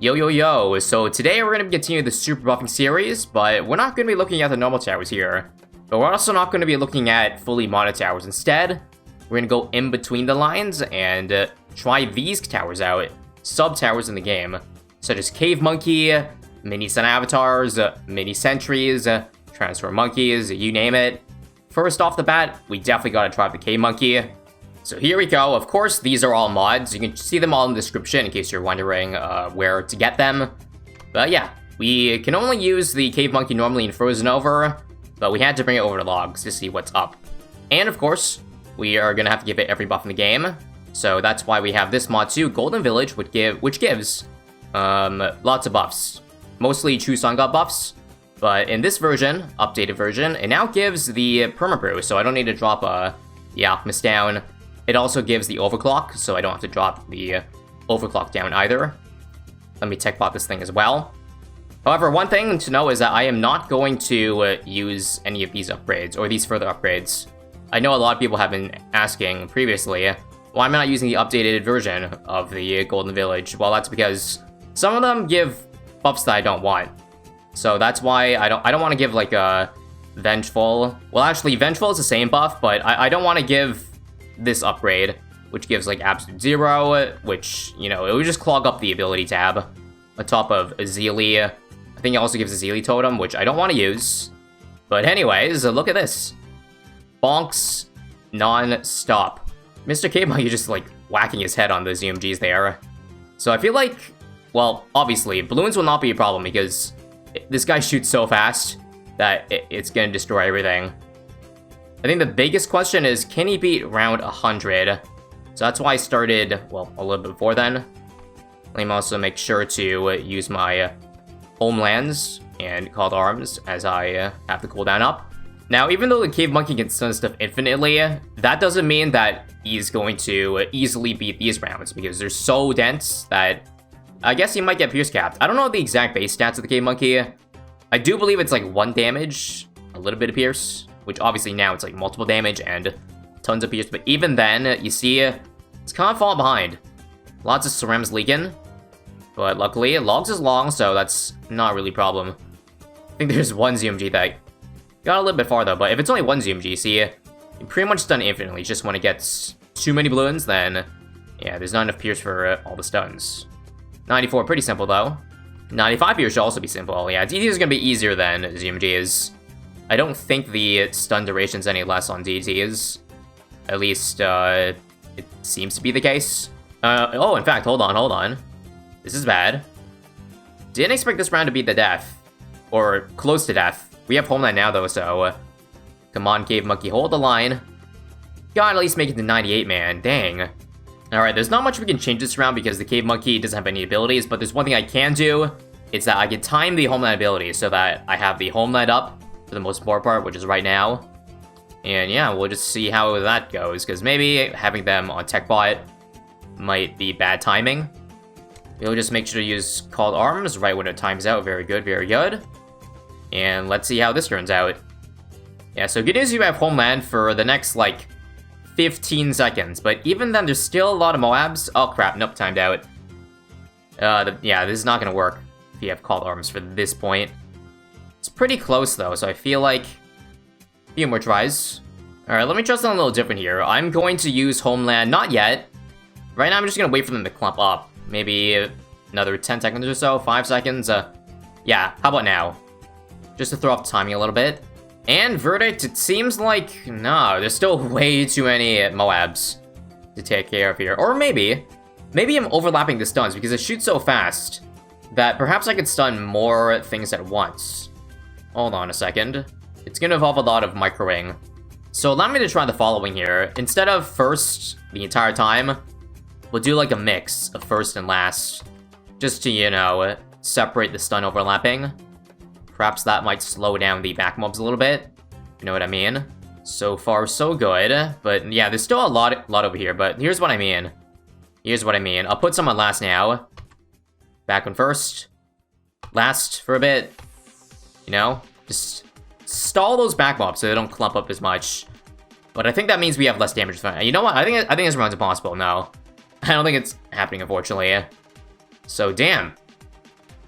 Yo yo yo, so today we're going to be continuing the super buffing series, but we're not going to be looking at the normal towers here. But we're also not going to be looking at fully modded towers. Instead, we're going to go in between the lines and try these towers out, sub-towers in the game, such as Cave Monkey, mini sun avatars, mini sentries, transfer monkeys, you name it. First off the bat, we definitely got to try the Cave Monkey. So here we go. Of course, these are all mods. You can see them all in the description in case you're wondering where to get them. But yeah, we can only use the Cave Monkey normally in Frozen Over, but we had to bring it over to Logs to see what's up. And of course, we are going to have to give it every buff in the game. So that's why we have this mod too, Golden Village, which gives lots of buffs. Mostly True Sun God buffs. But in this version, updated version, it now gives the Permabrew, so I don't need to drop the Alchemist down. It also gives the Overclock, so I don't have to drop the Overclock down either. Let me tech bot this thing as well. However, one thing to know is that I am not going to use any of these upgrades, or these further upgrades. I know a lot of people have been asking previously, why am I not using the updated version of the Golden Village? Well, that's because some of them give buffs that I don't want. So that's why I don't want to give like a Vengeful. Well, actually, Vengeful is the same buff, but I don't want to give this upgrade, which gives like absolute 0, which, you know, it would just clog up the ability tab on top of Azili. I think it also gives Azili Totem, which I don't want to use. But anyways, look at this. Bonks non-stop. Mr. Cable, you're just like whacking his head on the ZMGs there. So I feel like, well, obviously, balloons will not be a problem because this guy shoots so fast that it's gonna destroy everything. I think the biggest question is, can he beat round 100? So that's why I started, well, a little bit before then. Let me also make sure to use my Homelands and Called Arms as I have the cooldown up. Now, even though the Cave Monkey can stun stuff infinitely, that doesn't mean that he's going to easily beat these rounds, because they're so dense that I guess he might get Pierce Capped. I don't know the exact base stats of the Cave Monkey. I do believe it's like 1 damage, a little bit of Pierce, which obviously now it's like multiple damage and tons of Pierce, but even then, you see, it's kind of falling behind. Lots of Cerams leaking, but luckily, Logs is long, so that's not really a problem. I think there's one ZMG that got a little bit far though, but if it's only one ZMG, see, you pretty much stun infinitely. Just when it gets too many balloons, then yeah, there's not enough Pierce for all the stuns. 94, pretty simple though. 95 Pierce should also be simple. Yeah, DT is gonna be easier than ZMG is. I don't think the stun duration's any less on DTs. At least, it seems to be the case. Oh, in fact, hold on. This is bad. Didn't expect this round to be the death. Or close to death. We have Homeland now, though, so come on, Cave Monkey, hold the line. Gotta at least make it to 98, man. Dang. Alright, there's not much we can change this round because the Cave Monkey doesn't have any abilities, but there's one thing I can do. It's that I can time the Homeland ability so that I have the Homeland up for the most important part, which is right now. And yeah, we'll just see how that goes, because maybe having them on tech bot might be bad timing. We'll just make sure to use Called Arms right when it times out. Very good, very good. And let's see how this turns out. Yeah, so good news, you have Homeland for the next, like, 15 seconds. But even then, there's still a lot of Moabs. Oh, crap. Nope, timed out. Yeah, this is not going to work if you have Called Arms for this point. It's pretty close, though, so I feel like a few more tries. Alright, let me try something a little different here. I'm going to use Homeland. Not yet. Right now, I'm just going to wait for them to clump up. Maybe another 10 seconds or so, 5 seconds. Yeah, how about now? Just to throw off the timing a little bit. And Verdict, it seems like, no, there's still way too many Moabs to take care of here. Or maybe I'm overlapping the stuns because it shoots so fast that perhaps I could stun more things at once. Hold on a second. It's gonna involve a lot of microing. So allow me to try the following here. Instead of first the entire time, we'll do like a mix of first and last. Just to, you know, separate the stun overlapping. Perhaps that might slow down the back mobs a little bit. You know what I mean? So far, so good. But yeah, there's still a lot over here. But here's what I mean. I'll put some on last now. Back on first. Last for a bit. You know? Just stall those back mobs so they don't clump up as much. But I think that means we have less damage. You know what? I think this round's impossible. No. I don't think it's happening, unfortunately. So, damn.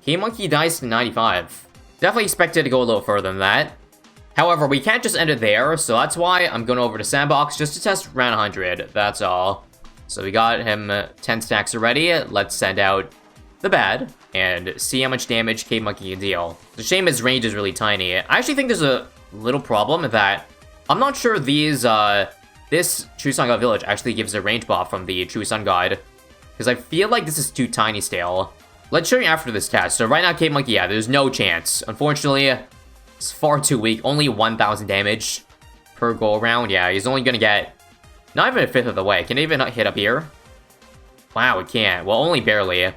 K-Monkey dies to 95. Definitely expected to go a little further than that. However, we can't just end it there, so that's why I'm going over to Sandbox just to test round 100. That's all. So we got him 10 stacks already. Let's send out the bad and see how much damage K-Monkey can deal. The shame his range is really tiny. I actually think there's a little problem that I'm not sure these, this True Sun God Village actually gives a range buff from the True Sun God. Because I feel like this is too tiny still. Let's show you after this test. So right now, K-Monkey, yeah, there's no chance. Unfortunately, it's far too weak. Only 1,000 damage per go around. Yeah, he's only gonna get not even a fifth of the way. Can it even hit up here? Wow, it can't. Well, only barely.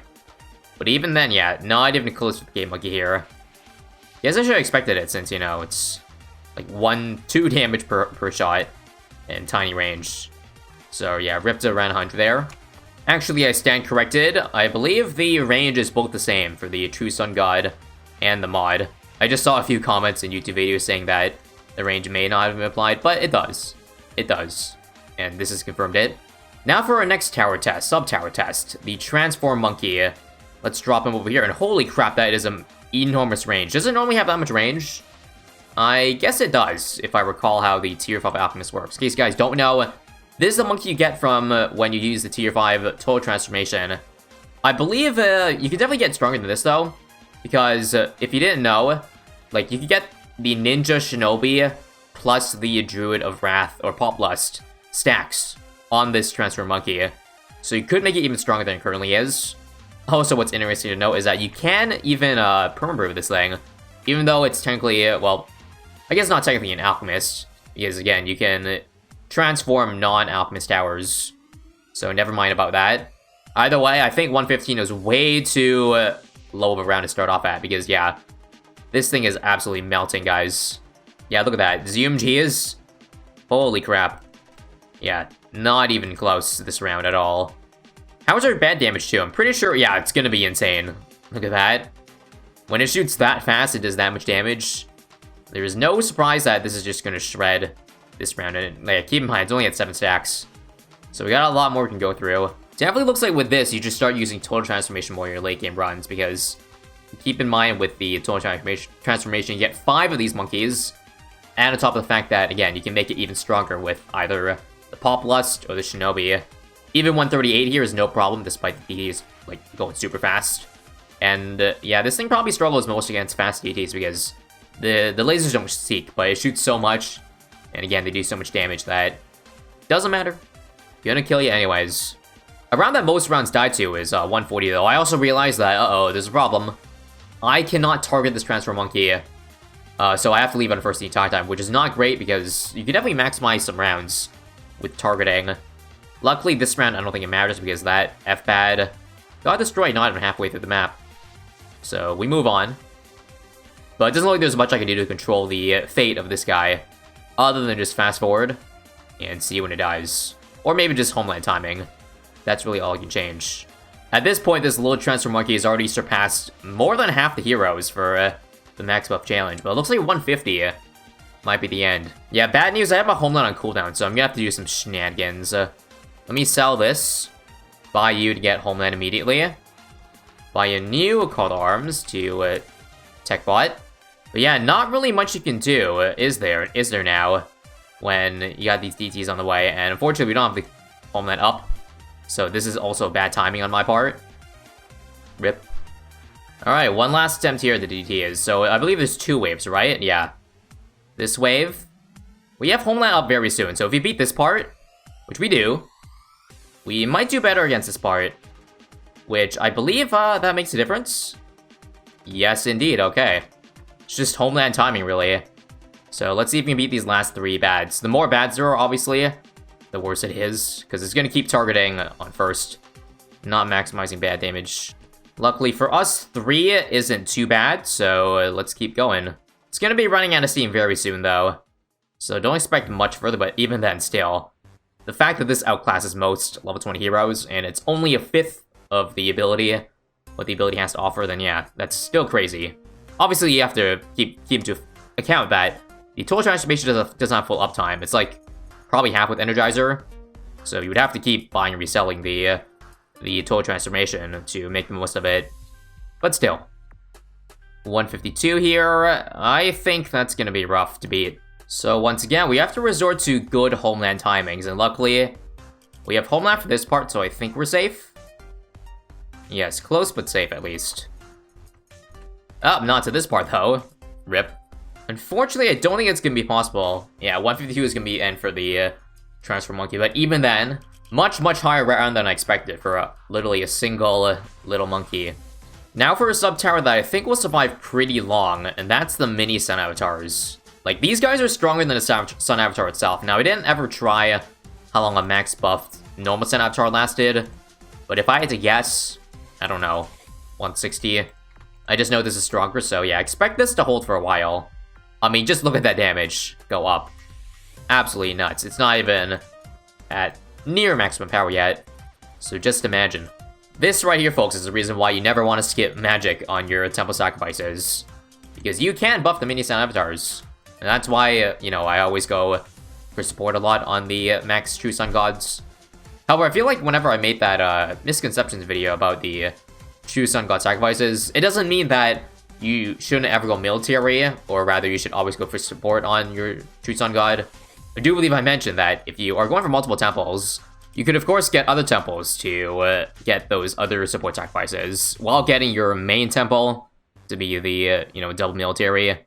But even then, yeah, not even close with K-Monkey here. Guess I should have expected it since, you know, it's like 1-2 damage per shot and tiny range. So yeah, ripped around 100 there. Actually, I stand corrected. I believe the range is both the same for the True Sun God and the mod. I just saw a few comments in YouTube videos saying that the range may not have been applied, but it does. It does. And this has confirmed it. Now for our next tower test, sub-tower test, the Transform Monkey. Let's drop him over here, and holy crap, that is an enormous range. Does it normally have that much range? I guess it does, if I recall how the Tier 5 Alchemist works. In case you guys don't know, this is the monkey you get from when you use the Tier 5 Total Transformation. I believe you can definitely get stronger than this, though. Because if you didn't know, like, you could get the Ninja Shinobi plus the Druid of Wrath, or Pop Lust, stacks on this Transform Monkey. So you could make it even stronger than it currently is. Also, what's interesting to note is that you can even perma-brew this thing. Even though it's technically, well, I guess not technically an Alchemist. Because, again, you can transform non-Alchemist towers. So never mind about that. Either way, I think 115 is way too low of a round to start off at. Because, yeah, this thing is absolutely melting, guys. Yeah, look at that. ZMG is... Holy crap. Yeah, not even close to this round at all. How much are bad damage to? I'm pretty sure, yeah, it's gonna be insane. Look at that. When it shoots that fast, it does that much damage. There is no surprise that this is just gonna shred this round. And like, keep in mind, it's only at 7 stacks. So we got a lot more we can go through. Definitely looks like with this, you just start using Total Transformation more in your late game runs, because keep in mind with the Total Transformation, you get 5 of these monkeys. And on top of the fact that, again, you can make it even stronger with either the Pop Lust or the Shinobi. Even 138 here is no problem, despite the DTs, like, going super fast. And, yeah, this thing probably struggles most against fast DTs, because the lasers don't seek, but it shoots so much, and again, they do so much damage that doesn't matter. Gonna kill you anyways. Around that most rounds die to is 140, though. I also realized that, there's a problem. I cannot target this Transform Monkey, so I have to leave on first the entire time, which is not great, because you can definitely maximize some rounds with targeting. Luckily, this round, I don't think it matters, because that F-pad got destroyed not even halfway through the map. So, we move on. But it doesn't look like there's much I can do to control the fate of this guy, other than just fast forward and see when it dies. Or maybe just homeland timing. That's really all I can change. At this point, this little Transform Monkey has already surpassed more than half the heroes for the max buff challenge, but it looks like 150 might be the end. Yeah, bad news, I have my homeland on cooldown, so I'm gonna have to do some shenanigans. Let me sell this. Buy you to get homeland immediately. Buy a new Call to Arms to tech bot. But yeah, not really much you can do, is there now, when you got these DTs on the way, and unfortunately we don't have the homeland up. So this is also bad timing on my part. Rip. Alright, one last attempt here at the DT is. So I believe there's 2 waves, right? Yeah. This wave. We have homeland up very soon, so if we beat this part, which we do, we might do better against this part. Which I believe that makes a difference. Yes, indeed, okay. It's just homeland timing, really. So let's see if we can beat these last 3 bads. The more bads there are, obviously, the worse it is, because it's going to keep targeting on first, not maximizing bad damage. Luckily for us, 3 isn't too bad, so let's keep going. It's going to be running out of steam very soon, though, so don't expect much further, but even then, still. The fact that this outclasses most level 20 heroes, and it's only a 5th of the ability, what the ability has to offer, then yeah, that's still crazy. Obviously, you have to keep into account that the Total Transformation doesn't have full uptime. It's like probably half with Energizer, so you would have to keep buying and reselling the Total Transformation to make the most of it. But still, 152 here. I think that's gonna be rough to beat. So once again, we have to resort to good homeland timings, and luckily, we have homeland for this part, so I think we're safe. Yes, close but safe at least. Oh, not to this part though. Rip. Unfortunately, I don't think it's gonna be possible. Yeah, 152 is gonna be end for the transfer monkey, but even then, much higher round than I expected for literally a single little monkey. Now for a sub-tower that I think will survive pretty long, and that's the mini sun avatars. Like, these guys are stronger than the sun avatar itself. Now, I didn't ever try how long a max buffed normal sun avatar lasted, but if I had to guess, I don't know, 160. I just know this is stronger, so yeah, expect this to hold for a while. I mean, just look at that damage go up. Absolutely nuts. It's not even at near maximum power yet, so just imagine. This right here, folks, is the reason why you never want to skip magic on your temple sacrifices, because you can buff the mini sun avatars, and that's why, you know, I always go for support a lot on the max true sun gods. However, I feel like whenever I made that misconceptions video about the true sun god sacrifices, it doesn't mean that you shouldn't ever go military, or rather you should always go for support on your true sun god. I do believe I mentioned that if you are going for multiple temples, you could of course get other temples to get those other support sacrifices, while getting your main temple to be the, you know, double military,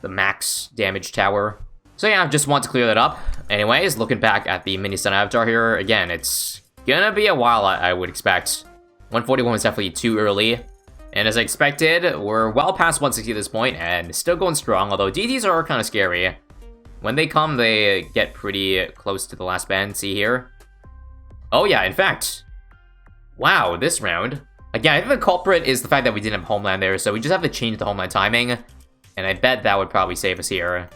the max damage tower. So yeah, I just want to clear that up. Anyways, looking back at the mini sun avatar here, again, it's gonna be a while, I would expect. 141 was definitely too early, and as I expected, we're well past 160 at this point, and still going strong, although DTs are kind of scary. When they come, they get pretty close to the last bend, see here? Oh yeah, in fact, wow, this round. Again, I think the culprit is the fact that we didn't have homeland there, so we just have to change the homeland timing, and I bet that would probably save us here.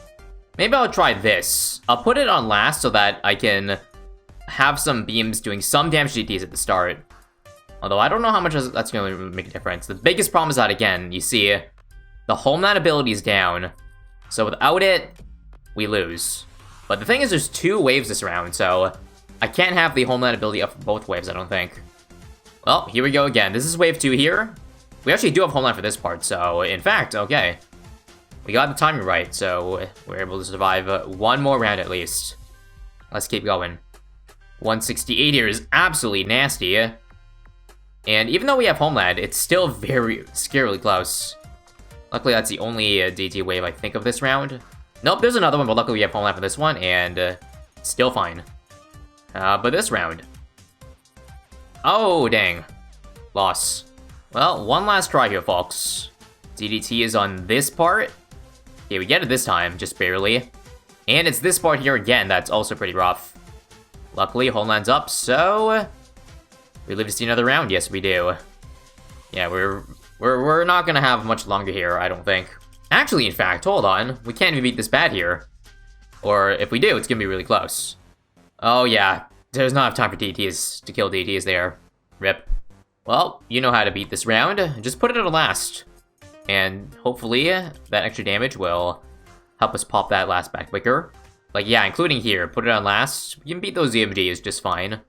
Maybe I'll try this. I'll put it on last so that I can have some beams doing some damage to DTs at the start. Although I don't know how much that's going to make a difference. The biggest problem is that, again, you see, the homeland ability is down, so without it, we lose. But the thing is, there's 2 waves this round, so I can't have the homeland ability up for both waves, I don't think. Well, here we go again. This is wave 2 here. We actually do have homeland for this part, so in fact, okay. We got the timing right, so we're able to survive 1 more round at least. Let's keep going. 168 here is absolutely nasty. And even though we have homeland, it's still very scarily close. Luckily, that's the only DT wave I think of this round. Nope, there's another one, but luckily we have homeland for this one, and still fine. But this round. Oh, dang. Loss. Well, one last try here, folks. DDT is on this part. Okay, we get it this time, just barely. And it's this part here again that's also pretty rough. Luckily, homeland's up, so we live to see another round. Yes, we do. Yeah, we're not gonna have much longer here, I don't think. Actually, in fact, hold on. We can't even beat this bad here. Or if we do, it's gonna be really close. Oh yeah, there's not enough time for DTs to kill DTs there. Rip. Well, you know how to beat this round. Just put it at a last. And hopefully, that extra damage will help us pop that last back quicker. Like, yeah, including here. Put it on last. You can beat those ZMGs just fine.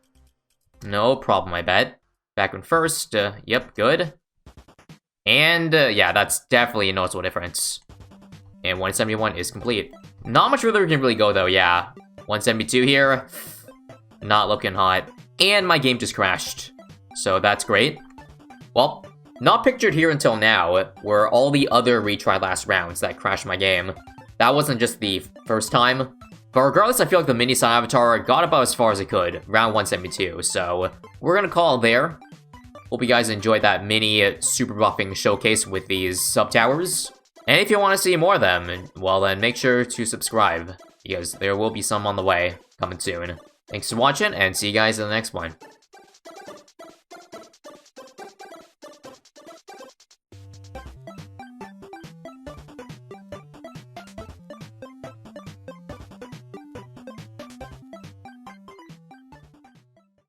No problem, I bet. Back one first. Yep, good. And, yeah, that's definitely a noticeable difference. And 171 is complete. Not much further we can really go, though, yeah. 172 here. Not looking hot. And my game just crashed. So that's great. Well, not pictured here until now were all the other retry last rounds that crashed my game. That wasn't just the first time. But regardless, I feel like the mini sun avatar got about as far as it could, round 172. So we're gonna call it there. Hope you guys enjoyed that mini super buffing showcase with these sub-towers. And if you want to see more of them, well then make sure to subscribe, because there will be some on the way, coming soon. Thanks for watching, and see you guys in the next one.